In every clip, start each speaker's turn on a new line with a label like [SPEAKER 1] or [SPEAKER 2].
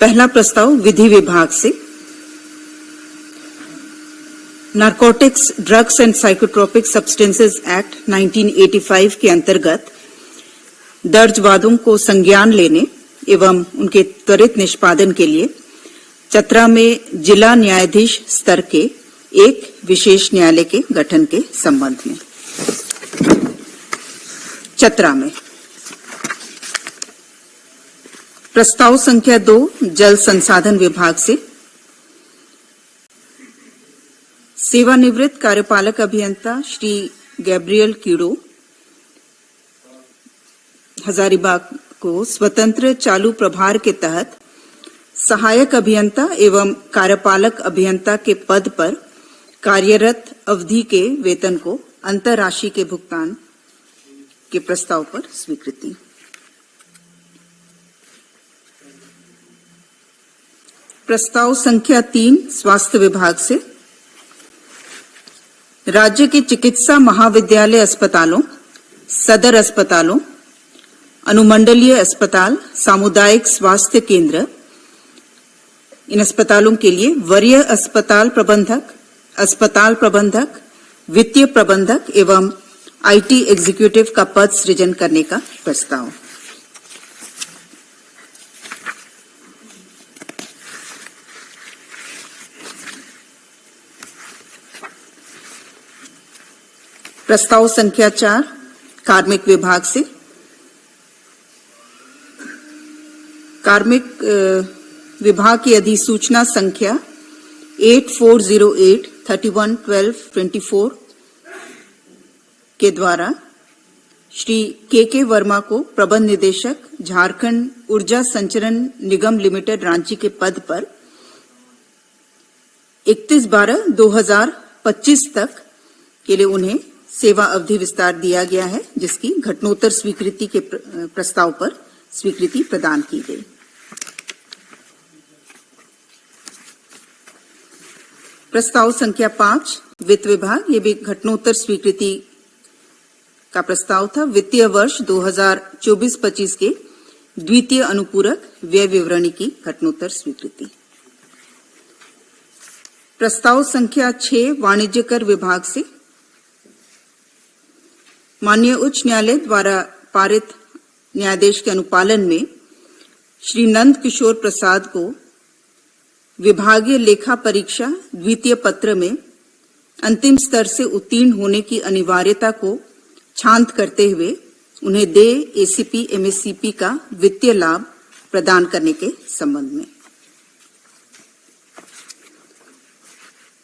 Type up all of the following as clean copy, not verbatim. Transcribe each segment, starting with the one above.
[SPEAKER 1] पहला प्रस्ताव विधि विभाग से narcotics, drugs and psychotropic substances act 1985 के अंतर्गत दर्ज वादों को संज्ञान लेने एवं उनके त्वरित निष्पादन के लिए चतरा में जिला न्यायाधीश स्तर के एक विशेष न्यायालय के गठन के संबंध में चतरा में प्रस्ताव संख्या 2 जल संसाधन विभाग से सेवानिवृत्त कार्यपालक अभियंता श्री गैब्रियल कीड़ो हजारीबाग को स्वतंत्र चालू प्रभार के तहत सहायक अभियंता एवं कार्यपालक अभियंता के पद पर कार्यरत अवधि के वेतन को अंतरराशि के भुगतान के प्रस्ताव पर स्वीकृति। प्रस्ताव संख्या 3 स्वास्थ्य विभाग से राज्य के चिकित्सा महाविद्यालय अस्पतालों, सदर अस्पतालों, अनुमंडलीय अस्पताल, सामुदायिक स्वास्थ्य केंद्र, इन अस्पतालों के लिए वरीय अस्पताल प्रबंधक, वित्तीय प्रबंधक एवं आईटी एग्जीक्यूटिव का पद सृजन करने का प्रस्ताव। प्रस्ताव संख्या 4 कार्मिक विभाग से कार्मिक विभाग की अधिसूचना संख्या 8408-31-12-24 के द्वारा श्री के वर्मा को प्रबंध निदेशक झारखंड ऊर्जा संचरण निगम लिमिटेड रांची के पद पर 31/12/2025 तक के लिए उन्हें सेवा अवधि विस्तार दिया गया है, जिसकी घटनोत्तर स्वीकृति के प्रस्ताव पर स्वीकृति प्रदान की गई। प्रस्ताव संख्या 5 वित्त विभाग, ये भी घटनोत्तर स्वीकृति का प्रस्ताव था। वित्तीय वर्ष 2024-25 के द्वितीय अनुपूरक व्यय विवरणी की घटनोत्तर स्वीकृति। प्रस्ताव संख्या 6 वाणिज्य कर विभाग से माननीय उच्च न्यायालय द्वारा पारित न्यायादेश के अनुपालन में श्री नंद किशोर प्रसाद को विभागीय लेखा परीक्षा द्वितीय पत्र में अंतिम स्तर से उत्तीर्ण होने की अनिवार्यता को शांत करते हुए उन्हें देय एसीपी एमएससीपी का वित्तीय लाभ प्रदान करने के संबंध में।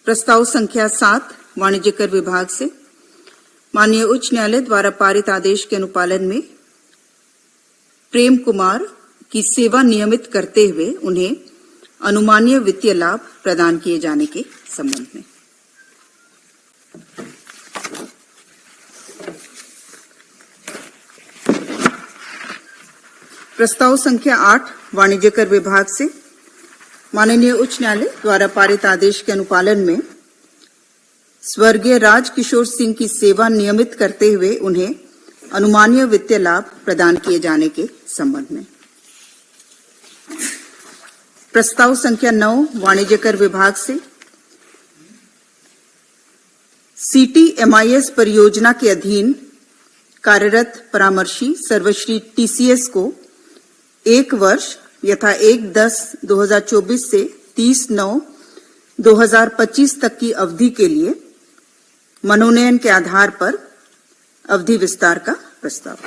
[SPEAKER 1] प्रस्ताव संख्या 7 वाणिज्य कर विभाग से माननीय उच्च न्यायालय द्वारा पारित आदेश के अनुपालन में प्रेम कुमार की सेवा नियमित करते हुए उन्हें अनुमानीय वित्तीय लाभ प्रदान किए जाने के संबंध में। प्रस्ताव संख्या 8 वाणिज्य कर विभाग से माननीय उच्च न्यायालय द्वारा पारित आदेश के अनुपालन में स्वर्गीय राजकिशोर सिंह की सेवा नियमित करते हुए उन्हें अनुमानीय वित्तीय लाभ प्रदान किए जाने के संबंध में। प्रस्ताव संख्या 9 वाणिज्य कर विभाग से CTMIS परियोजना के अधीन कार्यरत परामर्शी सर्वश्री TCS को 1 वर्ष यथा 1/10/2024 से 30/9/2025 तक की अवधि के लिए मनोनयन के आधार पर अवधि विस्तार का प्रस्ताव।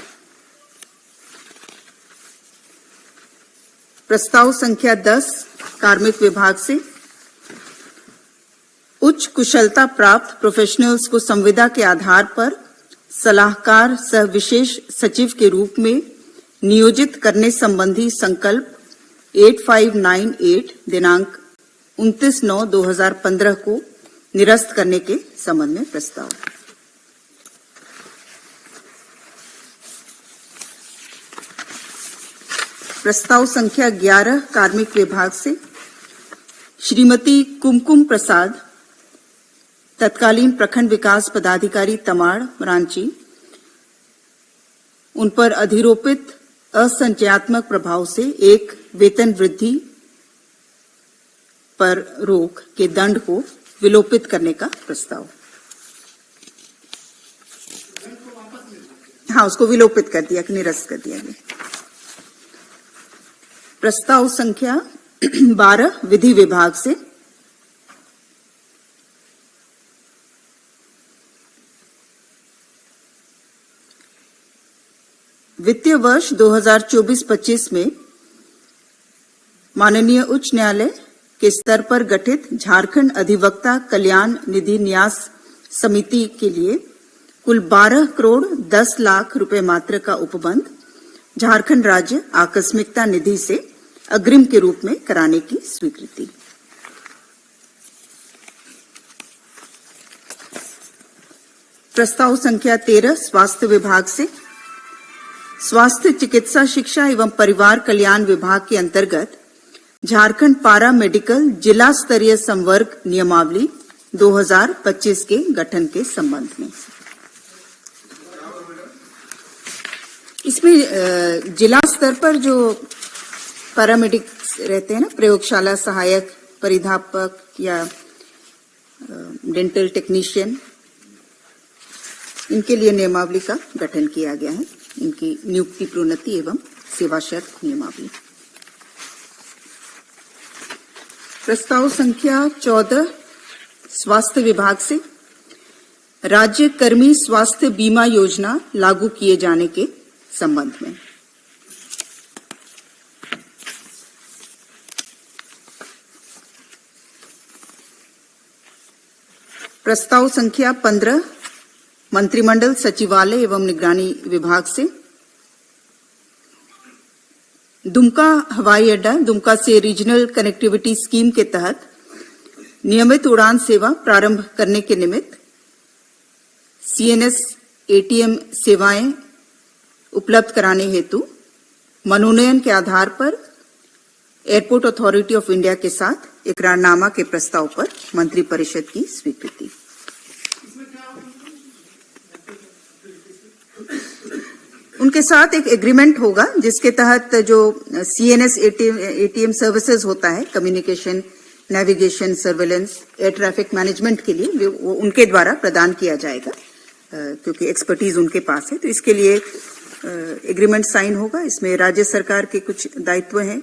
[SPEAKER 1] प्रस्ताव संख्या 10 कार्मिक विभाग से उच्च कुशलता प्राप्त प्रोफेशनल्स को संविदा के आधार पर सलाहकार सह विशेष सचिव के रूप में नियोजित करने संबंधी संकल्प 8598 दिनांक 29/9/2015 को निरस्त करने के संबंध में प्रस्ताव। प्रस्ताव संख्या 11 कार्मिक विभाग से श्रीमती कुमकुम प्रसाद तत्कालीन प्रखंड विकास पदाधिकारी तमाड़ रांची, उन पर अधिरोपित असंचयात्मक प्रभाव से एक वेतन वृद्धि पर रोक के दंड को विलोपित करने का प्रस्ताव। हाँ, उसको विलोपित कर दिया, निरस्त कर दिया गया। प्रस्ताव संख्या 12 विधि विभाग से वित्तीय वर्ष 2024-25 में माननीय उच्च न्यायालय के स्तर पर गठित झारखंड अधिवक्ता कल्याण निधि न्यास समिति के लिए कुल 12 करोड़ 10 लाख रुपए मात्र का उपबंध झारखंड राज्य आकस्मिकता निधि से अग्रिम के रूप में कराने की स्वीकृति। प्रस्ताव संख्या 13 स्वास्थ्य विभाग से स्वास्थ्य चिकित्सा शिक्षा एवं परिवार कल्याण विभाग के अंतर्गत झारखंड पारा मेडिकल जिला स्तरीय संवर्ग नियमावली 2025 के गठन के संबंध में। इसमें जिला स्तर पर जो पैरामेडिक्स रहते हैं ना, प्रयोगशाला सहायक, परिधापक या डेंटल टेक्नीशियन, इनके लिए नियमावली का गठन किया गया है। इनकी नियुक्ति, प्रोन्नति एवं सेवा शर्त नियमावली। प्रस्ताव संख्या 14 स्वास्थ्य विभाग से राज्य कर्मी स्वास्थ्य बीमा योजना लागू किए जाने के संबंध में। प्रस्ताव संख्या 15 मंत्रिमंडल सचिवालय एवं निगरानी विभाग से दुमका हवाई अड्डा दुमका से रीजनल कनेक्टिविटी स्कीम के तहत नियमित उड़ान सेवा प्रारंभ करने के निमित्त सीएनएस एटीएम सेवाएं उपलब्ध कराने हेतु मनोनयन के आधार पर एयरपोर्ट अथॉरिटी ऑफ इंडिया के साथ इकरारनामा के प्रस्ताव पर मंत्रिपरिषद की स्वीकृति। उनके साथ एक एग्रीमेंट होगा जिसके तहत जो सीएनएस एटीएम सर्विसेज होता है, communication, navigation, surveillance, air traffic management के लिए वो उनके द्वारा प्रदान किया जाएगा, क्योंकि एक्सपर्टीज उनके पास है। तो इसके लिए एग्रीमेंट साइन होगा। इसमें राज्य सरकार के कुछ दायित्व हैं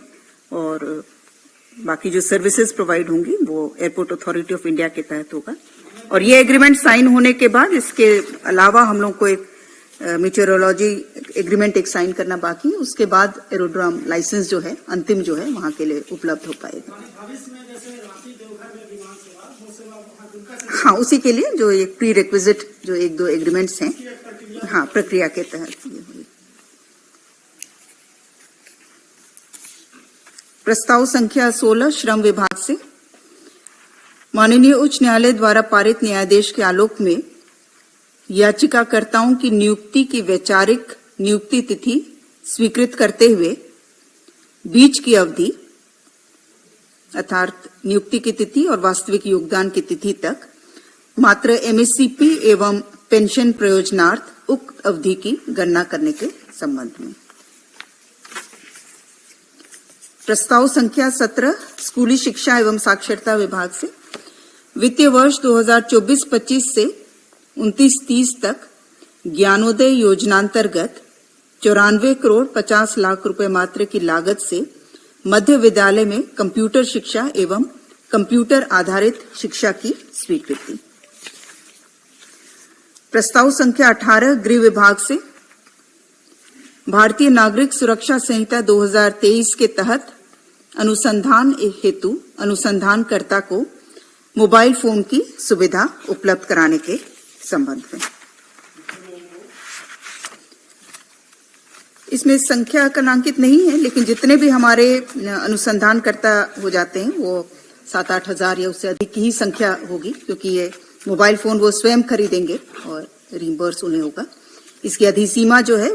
[SPEAKER 1] और बाकी जो सर्विसेज प्रोवाइड होंगी वो एयरपोर्ट अथॉरिटी ऑफ इंडिया के तहत होगा। और ये एग्रीमेंट साइन होने के बाद इसके अलावा हम लोग को एक मीटरोलॉजी एग्रीमेंट एक साइन करना बाकी है। उसके बाद एरोड्रोम लाइसेंस जो है अंतिम जो है वहां के लिए उपलब्ध हो पाएगा। हाँ, उसी के लिए जो एक प्री रिक्विजिट जो 1-2 एग्रीमेंट्स हैं, हाँ, प्रक्रिया के तहत। प्रस्ताव संख्या 16 श्रम विभाग से माननीय उच्च न्यायालय द्वारा पारित न्यायादेश के आलोक में याचिकाकर्ताओं की नियुक्ति की वैचारिक नियुक्ति तिथि स्वीकृत करते हुए बीच की अवधि अर्थात नियुक्ति की तिथि और वास्तविक योगदान की तिथि तक मात्र एमएससीपी एवं पेंशन प्रयोजनार्थ उक्त अवधि की गणना करने के संबंध में। प्रस्ताव संख्या 17 स्कूली शिक्षा एवं साक्षरता विभाग से वित्तीय वर्ष 2024-25 से 29-30 तक ज्ञानोदय योजनांतर्गत 94 करोड़ 50 लाख रुपए मात्र की लागत से मध्य विद्यालय में कंप्यूटर शिक्षा एवं कंप्यूटर आधारित शिक्षा की स्वीकृति। प्रस्ताव संख्या 18 गृह विभाग से भारतीय नागरिक सुरक्षा संहिता 2023 के तहत अनुसंधान हेतु अनुसंधानकर्ता को मोबाइल फोन की सुविधा उपलब्ध कराने के संबंध में। इसमें संख्या कनांकित नहीं है, लेकिन जितने भी हमारे अनुसंधानकर्ता हो जाते हैं वो 7-8 हजार या उससे अधिक की ही संख्या होगी, क्योंकि ये मोबाइल फोन वो स्वयं खरीदेंगे और रिम्बर्स उन्हें होगा। इसकी अधिसीमा जो है